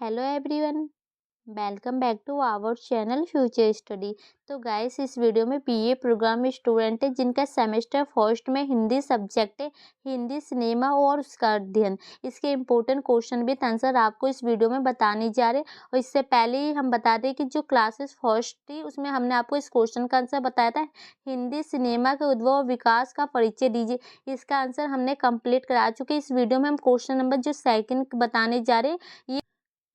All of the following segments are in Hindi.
Hello everyone, welcome back to our channel future study. तो गाइस, इस वीडियो में बीए प्रोग्राम स्टूडेंट है जिनका सेमेस्टर फर्स्ट में हिंदी सब्जेक्ट है, हिंदी सिनेमा और उसका अध्ययन। इसके इम्पोर्टेंट क्वेश्चन विद आंसर आपको इस वीडियो में बताने जा रहे हैं। और इससे पहले ही हम बता दें कि जो क्लासेस फर्स्ट थी उसमें हमने आपको इस क्वेश्चन का आंसर बताया था, हिंदी सिनेमा के उद्भव और विकास का परिचय दीजिए। इसका आंसर हमने कंप्लीट करा चुके। इस वीडियो में हम क्वेश्चन नंबर जो सेकंड बताने जा रहे हैं,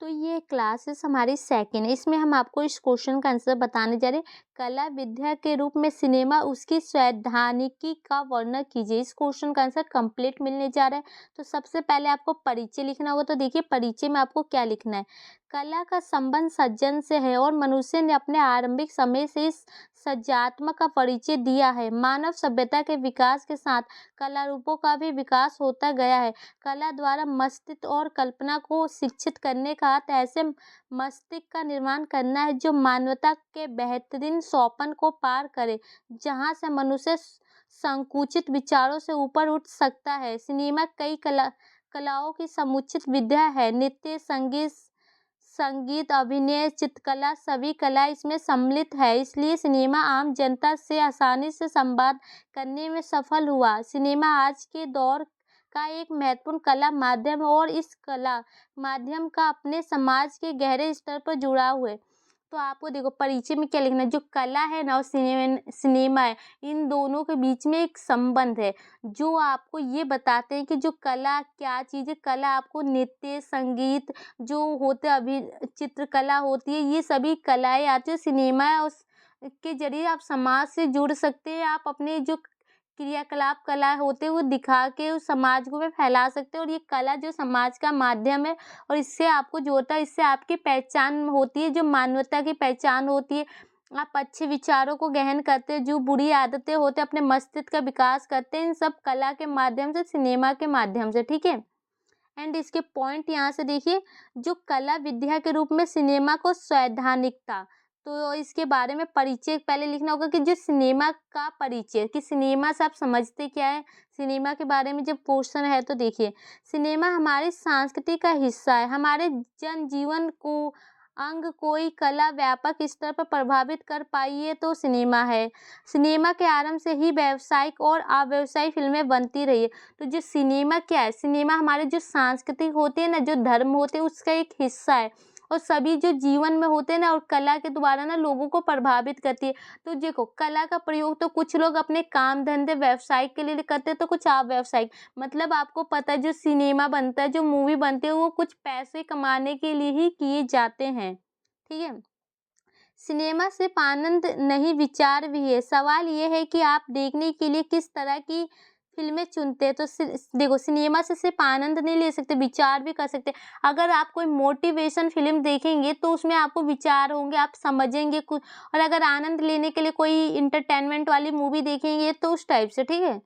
तो ये क्लासेस हमारी सेकेंड है। इसमें हम आपको इस क्वेश्चन का आंसर बताने जा रहे हैं, कला विद्या के रूप में सिनेमा उसकी सैद्धांतिकी का वर्णन कीजिए। इस क्वेश्चन का आंसर कंप्लीट मिलने जा रहा है। तो सबसे पहले आपको परिचय लिखना होगा। तो देखिए, परिचय में आपको क्या लिखना है। कला का संबंध सृजन से है और मनुष्य ने अपने आरंभिक समय से इस सृजनात्मक का परिचय दिया है। मानव सभ्यता के विकास के साथ कला रूपों का भी विकास होता गया है। कला द्वारा मस्तिष्क और कल्पना को शिक्षित करने का अर्थ ऐसे मस्तिष्क का निर्माण करना है जो मानवता के बेहतरीन सौपन को पार करे, जहां से मनुष्य संकुचित विचारों से ऊपर उठ सकता है। सिनेमा कई कलाओं की समुचित विद्या है। नृत्य, संगीत, अभिनय, चित्रकला, सभी कला इसमें सम्मिलित है। इसलिए सिनेमा आम जनता से आसानी से संवाद करने में सफल हुआ। सिनेमा आज के दौर का एक महत्वपूर्ण कला माध्यम है और इस कला माध्यम का अपने समाज के गहरे स्तर पर जुड़ाव है। तो आपको देखो, परिचय में क्या लिखना है। जो कला है ना और सिनेमा है, इन दोनों के बीच में एक संबंध है जो आपको ये बताते हैं कि जो कला क्या चीज़ है। कला आपको नृत्य, संगीत जो होते अभी चित्रकला होती है, ये सभी कलाएं आती है। सिनेमा है, उसके जरिए आप समाज से जुड़ सकते हैं। आप अपने जो क्रियाकलाप कला होते हैं वो दिखा के उस समाज को भी फैला सकते हैं। और ये कला जो समाज का माध्यम है और इससे आपको जोड़ता है, इससे आपकी पहचान होती है, जो मानवता की पहचान होती है। आप अच्छे विचारों को गहन करते हैं, जो बुरी आदतें होते हैं अपने मस्तिष्क का विकास करते हैं, इन सब कला के माध्यम से, सिनेमा के माध्यम से। ठीक है। एंड इसके पॉइंट यहाँ से देखिए, जो कला विद्या के रूप में सिनेमा को सैद्धांतिकता, तो इसके बारे में परिचय पहले लिखना होगा कि जो सिनेमा का परिचय, कि सिनेमा से आप समझते क्या है। सिनेमा के बारे में जब क्वेश्चन है तो देखिए, सिनेमा हमारी संस्कृति का हिस्सा है। हमारे जनजीवन को अंग कोई कला व्यापक स्तर पर प्रभावित कर पाई है तो सिनेमा है। सिनेमा के आरंभ से ही व्यावसायिक और अव्यावसायिक फिल्में बनती रही है। तो जो सिनेमा क्या है, सिनेमा हमारे जो सांस्कृतिक होते हैं ना, जो धर्म होते हैं, उसका एक हिस्सा है। और सभी जो जीवन में होते हैं ना, और कला के द्वारा ना लोगों को प्रभावित करती है। तो देखो, कला का प्रयोग तो कुछ लोग अपने काम धंधे व्यवसाय के लिए करते हैं, तो कुछ अव्यवसायिक, मतलब आपको पता है जो सिनेमा बनता है, जो मूवी बनती है, वो कुछ पैसे कमाने के लिए ही किए जाते हैं। ठीक है। सिनेमा सिर्फ आनंद नहीं, विचार भी है। सवाल ये है कि आप देखने के लिए किस तरह की फिल्में चुनते हैं। तो देखो, सिनेमा से सिर्फ आनंद नहीं ले सकते, विचार भी कर सकते। अगर आप कोई मोटिवेशन फिल्म देखेंगे तो उसमें आपको विचार होंगे, आप समझेंगे कुछ। और अगर आनंद लेने के लिए कोई इंटरटेनमेंट वाली मूवी देखेंगे तो उस टाइप से। ठीक है।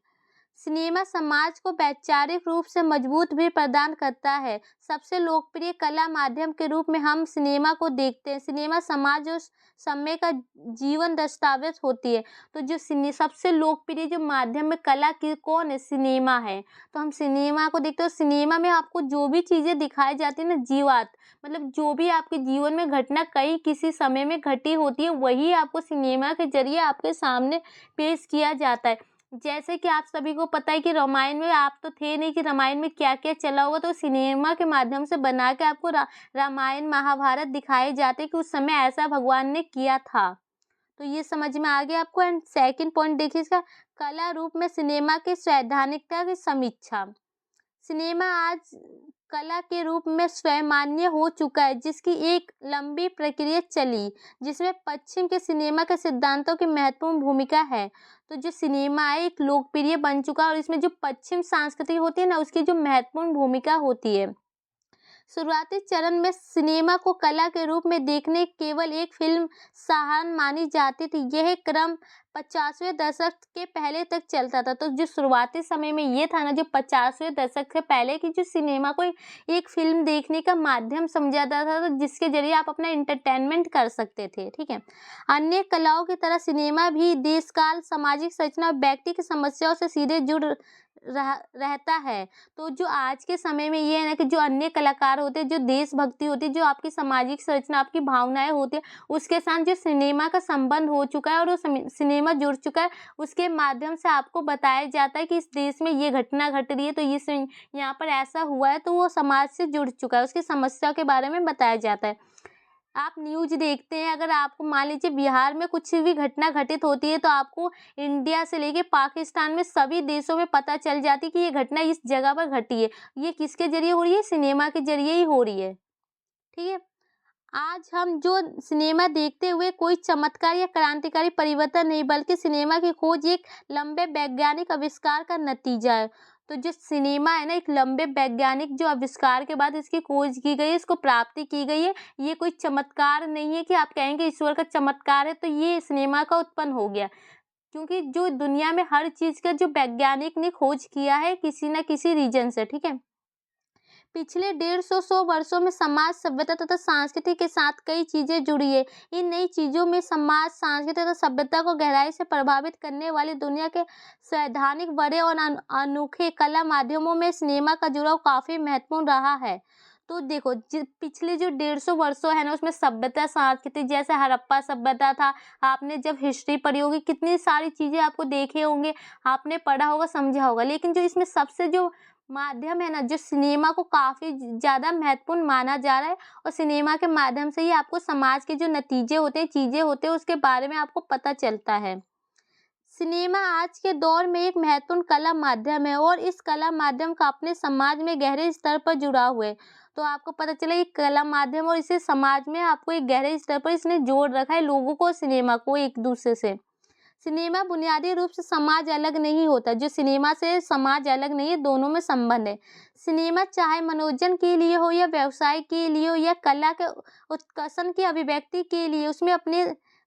सिनेमा समाज को वैचारिक रूप से मजबूत भी प्रदान करता है। सबसे लोकप्रिय कला माध्यम के रूप में हम सिनेमा को देखते हैं। सिनेमा समाज और समय का जीवन दस्तावेज होती है। तो जो सबसे लोकप्रिय जो माध्यम में कला की कौन है, सिनेमा है। तो हम सिनेमा को देखते हैं। सिनेमा में आपको जो भी चीज़ें दिखाई जाती है ना, जीवात, मतलब जो भी आपके जीवन में घटना कहीं किसी समय में घटी होती है, वही आपको सिनेमा के जरिए आपके सामने पेश किया जाता है। जैसे कि आप सभी को पता है कि रामायण में, आप तो थे नहीं कि रामायण में क्या क्या चला होगा, तो सिनेमा के माध्यम से बना के आपको रामायण महाभारत दिखाए जाते कि उस समय ऐसा भगवान ने किया था। तो ये समझ में आ गया आपको। एंड सेकंड पॉइंट देखिए इसका, कला रूप में सिनेमा की सैद्धांतिकता की समीक्षा। सिनेमा आज कला के रूप में स्वयं मान्य हो चुका है, जिसकी एक लंबी प्रक्रिया चली, जिसमें पश्चिम के सिनेमा के सिद्धांतों की महत्वपूर्ण भूमिका है। तो जो सिनेमा है एक लोकप्रिय बन चुका है और इसमें जो पश्चिम संस्कृति होती है ना, उसकी जो महत्वपूर्ण भूमिका होती है। शुरुआती चरण में सिनेमा को कला के रूप में देखने केवल एक फिल्म साहन मानी जाती थी। यह क्रम 50वें दशक के पहले तक चलता था। तो जो शुरुआती समय में ये था ना, जो 50वें दशक से पहले की, जो सिनेमा को एक फिल्म देखने का माध्यम समझा जाता था, तो जिसके जरिए आप अपना इंटरटेनमेंट कर सकते थे। ठीक है। अन्य कलाओं की तरह सिनेमा भी देश काल, सामाजिक संरचना और व्यक्ति की समस्याओं से सीधे जुड़ रहता है। तो जो आज के समय में ये है ना कि जो अन्य कलाकार होते हैं, जो देशभक्ति होती है, जो आपकी सामाजिक संरचना, आपकी भावनाएँ होती हैं, उसके साथ जो सिनेमा का संबंध हो चुका है और वो सिनेमा जुड़ चुका है, उसके माध्यम से आपको बताया जाता है कि इस देश में ये घटना घट रही है, तो इस यहाँ पर ऐसा हुआ है, तो वो समाज से जुड़ चुका है, उसकी समस्या के बारे में बताया जाता है। आप न्यूज़ देखते हैं, अगर आपको मान लीजिए बिहार में कुछ भी घटना घटित होती है, तो आपको इंडिया से लेके पाकिस्तान में सभी देशों में पता चल जाती है कि ये घटना इस जगह पर घटी है। ये किसके ज़रिए हो रही है? सिनेमा के ज़रिए ही हो रही है। ठीक है? आज हम जो सिनेमा देखते हुए कोई चमत्कार या क्रांतिकारी परिवर्तन नहीं, बल्कि सिनेमा की खोज एक लंबे वैज्ञानिक आविष्कार का नतीजा है। तो जो सिनेमा है ना, एक लंबे वैज्ञानिक जो आविष्कार के बाद इसकी खोज की गई है, इसको प्राप्ति की गई है। ये कोई चमत्कार नहीं है कि आप कहेंगे ईश्वर का चमत्कार है, तो ये सिनेमा का उत्पन्न हो गया। क्योंकि जो दुनिया में हर चीज़ का जो वैज्ञानिक ने खोज किया है किसी न किसी रीज़न से, ठीक है? पिछले 150 वर्षों में समाज, सभ्यता तथा संस्कृति के साथ कई चीजें जुड़ी है। इन नई चीजों में समाज, संस्कृति तथा सभ्यता को गहराई से प्रभावित करने वाली दुनिया के सैद्धांतिक बड़े और अनोखे कला माध्यमों में सिनेमा का जुड़ाव काफी महत्वपूर्ण रहा है। तो देखो, पिछले जो 150 वर्षों है ना, उसमें सभ्यता, संस्कृति, जैसे हड़प्पा सभ्यता था, आपने जब हिस्ट्री पढ़ी होगी कितनी सारी चीजें आपको देखे होंगे, आपने पढ़ा होगा, समझा होगा। लेकिन जो इसमें सबसे जो माध्यम है ना, जो सिनेमा को काफ़ी ज़्यादा महत्वपूर्ण माना जा रहा है, और सिनेमा के माध्यम से ही आपको समाज के जो नतीजे होते हैं, चीज़ें होते हैं, उसके बारे में आपको पता चलता है। सिनेमा आज के दौर में एक महत्वपूर्ण कला माध्यम है और इस कला माध्यम का अपने समाज में गहरे स्तर पर जुड़ाव है। तो आपको पता चला ये कला माध्यम और इसे समाज में आपको एक गहरे स्तर पर इसने जोड़ रखा है लोगों को, सिनेमा को एक दूसरे से। सिनेमा बुनियादी रूप से समाज अलग नहीं होता, जो सिनेमा से समाज अलग नहीं है, दोनों में संबंध है। सिनेमा चाहे मनोरंजन के लिए हो या व्यवसाय के लिए हो या कला के उत्कर्षण की अभिव्यक्ति के लिए, उसमें अपने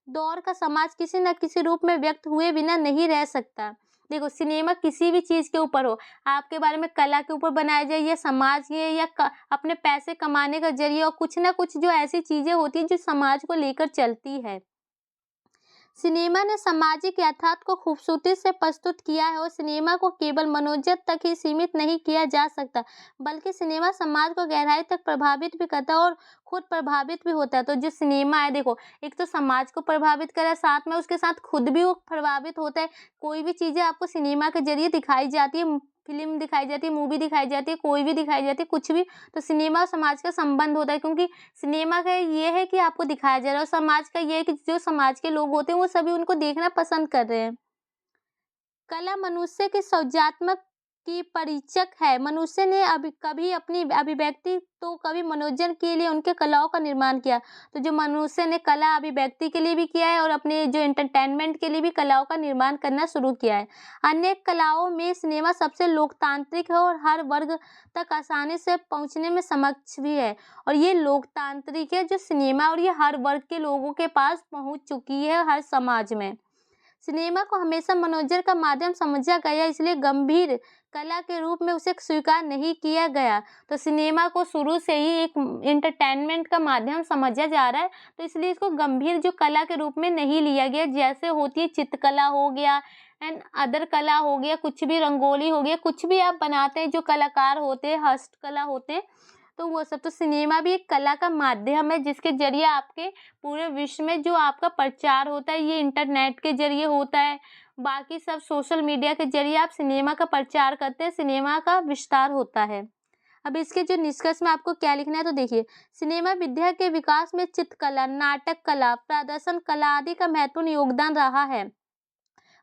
दौर का समाज किसी न किसी रूप में व्यक्त हुए बिना नहीं रह सकता। देखो, सिनेमा किसी भी चीज़ के ऊपर हो, आपके बारे में कला के ऊपर बनाया जाए या समाज के या अपने पैसे कमाने का जरिए, और कुछ ना कुछ जो ऐसी चीज़ें होती हैं जो समाज को लेकर चलती है। सिनेमा ने सामाजिक यथार्थ को खूबसूरती से प्रस्तुत किया है और सिनेमा को केवल मनोरंजन तक ही सीमित नहीं किया जा सकता, बल्कि सिनेमा समाज को गहराई तक प्रभावित भी करता है और खुद प्रभावित भी होता है। तो जो सिनेमा है, देखो, एक तो समाज को प्रभावित करे, साथ में उसके साथ खुद भी वो प्रभावित होता है। कोई भी चीज़ें आपको सिनेमा के जरिए दिखाई जाती है, फिल्म दिखाई जाती है, मूवी दिखाई जाती है, कोई भी दिखाई जाती है, कुछ भी, तो सिनेमा और समाज का संबंध होता है। क्योंकि सिनेमा का ये है कि आपको दिखाया जा रहा है, और समाज का ये है कि जो समाज के लोग होते हैं वो सभी उनको देखना पसंद कर रहे हैं। कला मनुष्य के सृजनात्मक की परिचक है। मनुष्य ने कभी अपनी अभिव्यक्ति तो कभी मनोरंजन के लिए उनके कलाओं का निर्माण किया। तो जो मनुष्य ने कला अभिव्यक्ति के लिए भी किया है और अपने जो एंटरटेनमेंट के लिए भी कलाओं का निर्माण करना शुरू किया है। अन्य कलाओं में सिनेमा सबसे लोकतांत्रिक है और हर वर्ग तक आसानी से पहुंचने में समक्ष भी है। और ये लोकतांत्रिक है जो सिनेमा, और ये हर वर्ग के लोगों के पास पहुंच चुकी है, हर समाज में। सिनेमा को हमेशा मनोरंजन का माध्यम समझा गया, इसलिए गंभीर कला के रूप में उसे स्वीकार नहीं किया गया। तो सिनेमा को शुरू से ही एक एंटरटेनमेंट का माध्यम समझा जा रहा है, तो इसलिए इसको गंभीर जो कला के रूप में नहीं लिया गया। जैसे होती है चित्रकला हो गया एंड अदर कला हो गया, कुछ भी, रंगोली हो गया, कुछ भी आप बनाते हैं, जो कलाकार होते हैं, हस्तकला होते हैं, तो वो सब। तो सिनेमा भी एक कला का माध्यम है जिसके जरिए आपके पूरे विश्व में जो आपका प्रचार होता है, ये इंटरनेट के जरिए होता है, बाकी सब सोशल मीडिया के जरिए आप सिनेमा का प्रचार करते हैं, सिनेमा का विस्तार होता है। अब इसके जो निष्कर्ष में आपको क्या लिखना है, तो देखिए, सिनेमा विद्या के विकास में चित्रकला, नाटक कला, प्रदर्शन कला आदि का महत्वपूर्ण योगदान रहा है।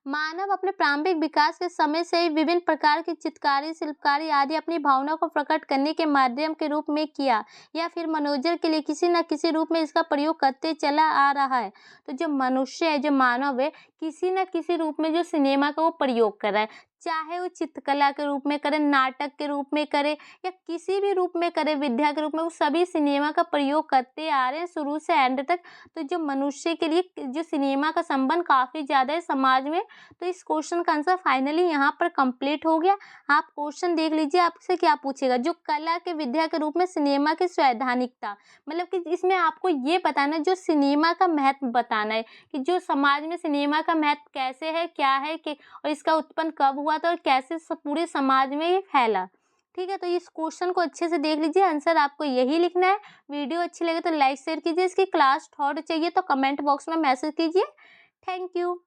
मानव अपने प्रारंभिक विकास के समय से ही विभिन्न प्रकार की चित्रकारी, शिल्पकारी आदि अपनी भावना को प्रकट करने के माध्यम के रूप में किया या फिर मनोरंजन के लिए किसी न किसी रूप में इसका प्रयोग करते चला आ रहा है। तो जो मनुष्य है, जो मानव है, किसी न किसी रूप में जो सिनेमा का वो प्रयोग कर रहा है, चाहे वो चित्रकला के रूप में करे, नाटक के रूप में करे या किसी भी रूप में करे, विद्या के रूप में, वो सभी सिनेमा का प्रयोग करते आ रहे हैं शुरू से एंड तक। तो जो मनुष्य के लिए जो सिनेमा का संबंध काफ़ी ज़्यादा है समाज में। तो इस क्वेश्चन का आंसर फाइनली यहाँ पर कंप्लीट हो गया। आप क्वेश्चन देख लीजिए, आपसे क्या पूछेगा, जो कला के विद्या के रूप में सिनेमा की सैद्धांतिकता, मतलब कि इसमें आपको ये बताना, जो सिनेमा का महत्व बताना है कि जो समाज में सिनेमा का महत्व कैसे है, क्या है कि, और इसका उत्पन्न कब हुआ, हुआ था और कैसे पूरे समाज में ये फैला। ठीक है, तो इस क्वेश्चन को अच्छे से देख लीजिए, आंसर आपको यही लिखना है। वीडियो अच्छी लगे तो लाइक शेयर कीजिए, इसकी क्लास थॉट चाहिए तो कमेंट बॉक्स में मैसेज कीजिए। Thank you.